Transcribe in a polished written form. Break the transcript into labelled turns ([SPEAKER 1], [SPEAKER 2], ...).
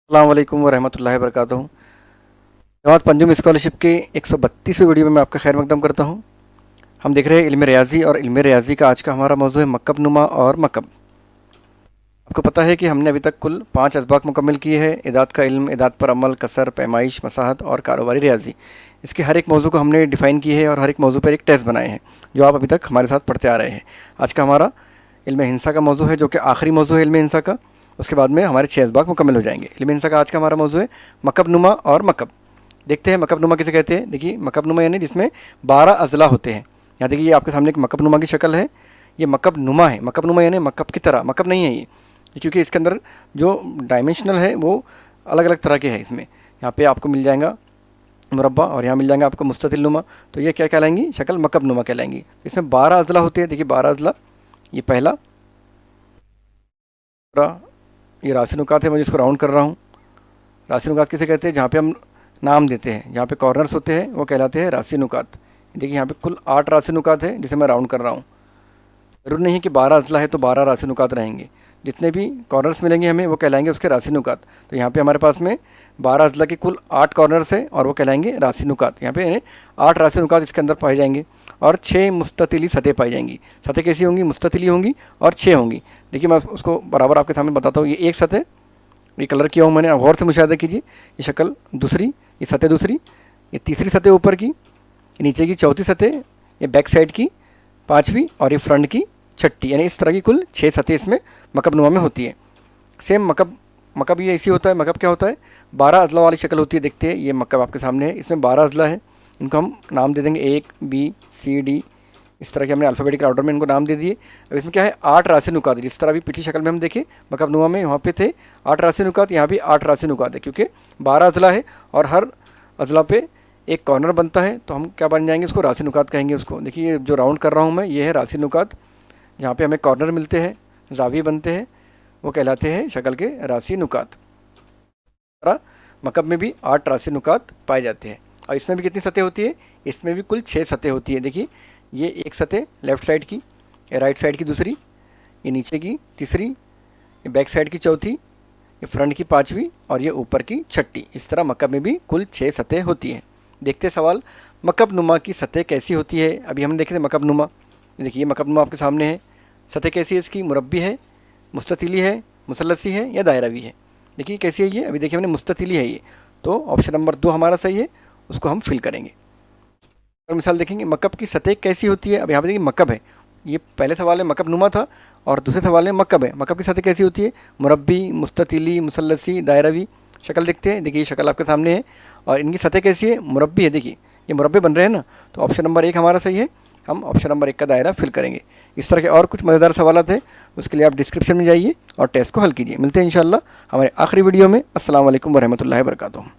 [SPEAKER 1] अस्सलाम वालेकुम वरहमतुल्लाहि वबरकातुहू। जमात पंजुम स्कॉलरशिप के 132वें वीडियो में मैं आपका खैर मकदम करता हूँ। हम देख रहे हैं इल्म रियाजी और इल्म रियाजी का आज का हमारा मौजू है मकब नुमा और मकब। आपको पता है कि हमने अभी तक कुल 5 असबाक मुकम्मल किए हैं। इदाद का इल्म, इदाद पर अमल, कसर, पैमाइश, मसाहत और कारोबारी रियाजी। इसके हर एक मौजू को हमने डिफ़ाइन किए है और हर एक मौजू पर एक टेस्ट बनाए हैं जो आप अभी तक हमारे साथ पढ़ते आ रहे हैं। आज का हमारा इल्म हिंसा का मौजू है जो कि आखिरी मौजू है इल्म हिंसा का। उसके बाद में हमारे 6 असबाक मुकम्मल हो जाएंगे। इल्म हिंसा का आज का हमारा मौजू है मकब नुमा और मकब। देखते हैं मकब नुमा किसे कहते हैं। देखिए मकब नुमा यानी जिसमें 12 अजला होते हैं। यहाँ देखिए आपके सामने एक मकब नुमा की शक्ल है। ये मकब नुमा है। मकब नुमा यानी मकब की तरह, मकब नहीं है ये, क्योंकि इसके अंदर जो डायमेंशनल है वो अलग अलग तरह के हैं। इसमें यहाँ पे आपको मिल जाएगा मुरब्बा और यहाँ मिल जाएगा आपको मुस्ततिल नुमा। तो ये क्या कहलाएंगी? शक्ल मकब नुमा कहलाएंगी। इसमें 12 अजला होते हैं। देखिए 12 अजला, ये पहला, ये राशि नुकात है। मैं इसको राउंड कर रहा हूँ। राशि नुकात किसे कहते हैं? जहाँ पे हम नाम देते हैं, जहाँ पे कॉर्नर्स होते हैं वो कहलाते हैं राशि नुकात। देखिए यहाँ पे कुल 8 राशि नुकात है जिसे मैं राउंड कर रहा हूँ। ज़रूर नहीं कि 12 अजला है तो 12 राशि नुकात रहेंगे। जितने भी कॉर्नर्स मिलेंगे हमें वो कहलाएंगे उसके राशि नुकात। तो यहाँ पे हमारे पास में 12 अजला के कुल 8 कॉर्नर्स हैं और वो कहलाएंगे राशि नुकात। यहाँ पे 8 राशि नुकात इसके अंदर पाए जाएंगे और 6 मुस्ततिली सतह पाई जाएंगी। सतह कैसी होंगी? मुस्ततिली होंगी और 6 होंगी। देखिए मैं उसको बराबर आपके सामने बताता हूँ। ये एक सतह, ये कलर किया हूँ मैंने, गौर से मुशाहिदा कीजिए। ये शक्ल दूसरी, ये सतह दूसरी, ये तीसरी सतह ऊपर की, ये नीचे की चौथी सतह, ये बैक साइड की पाँचवीं और ये फ्रंट की छठी। यानी इस तरह की कुल 6 सतह इसमें मकब नुमा में होती है। सेम मकब ये ऐसी होता है। मकब क्या होता है? 12 अजला वाली शक्ल होती है। देखते हैं ये मकब आपके सामने है। इसमें 12 अजला है। इनको हम नाम दे देंगे A, B, C, D। इस तरह के हमने अल्फ़ाबेटिकल ऑर्डर में इनको नाम दे दिए। अब इसमें क्या है? 8 राशि नुकात। जिस तरह अभी पिछली शक्ल में हम देखे मकब नुमा में, वहाँ पे थे 8 राशि नुकात, यहाँ भी 8 राशि नुकात है, क्योंकि 12 अजला है और हर अजला पे एक कॉर्नर बनता है। तो हम क्या बन जाएंगे? उसको राशि नुकात कहेंगे उसको। देखिए जो राउंड कर रहा हूँ मैं, ये है राशि नुकात। जहाँ पे हमें कॉर्नर मिलते हैं, जाविये बनते हैं, वो कहलाते हैं शक्ल के राशि नुकात। मकब में भी 8 राशि नुकात पाए जाते हैं। और इसमें भी कितनी सतह होती है? इसमें भी कुल 6 सतह होती है। देखिए ये एक सतह लेफ़्ट साइड की, ये राइट साइड की दूसरी, ये नीचे की तीसरी, ये बैक साइड की चौथी, ये फ्रंट की पाँचवीं और ये ऊपर की छठी। इस तरह मकब में भी कुल 6 सतह होती हैं। देखते सवाल, मकब नुमा की सतह कैसी होती है? अभी हमने देखे थे मकब नुमा। देखिए मकब नुमा आपके सामने है। सतह कैसी है इसकी? मुरब्बी है, मुस्ततिली है, मुसल्लसी है या दायरावी है? देखिए कैसी है ये? अभी देखिए हमने मुस्ततिली है ये। तो ऑप्शन नंबर 2 हमारा सही है, उसको हम फिल करेंगे। और मिसाल देखेंगे मकब की सतह कैसी होती है। अब यहाँ पे देखिए मकब है, ये पहले सवाल में मकब नुमा था और दूसरे सवाल में मकब है। मकब की सतह कैसी होती है? मुरब्बी, मुस्ततिली, मुसल्लसी, दायरावी। शक्ल देखते हैं। देखिए ये शक्ल आपके सामने है और इनकी सतह कैसी है? मुरब्बी है। देखिए ये मुरब्बे बन रहे हैं ना। तो ऑप्शन नंबर 1 हमारा सही है। हम ऑप्शन नंबर 1 का दायरा फिल करेंगे। इस तरह के और कुछ मज़ेदार सवाल थे, उसके लिए आप डिस्क्रिप्शन में जाइए और टेस्ट को हल कीजिए। मिलते हैं इंशाल्लाह हमारे आखिरी वीडियो में। अस्सलाम वालेकुम वरहमतुल्लाहि वबरकातुहू।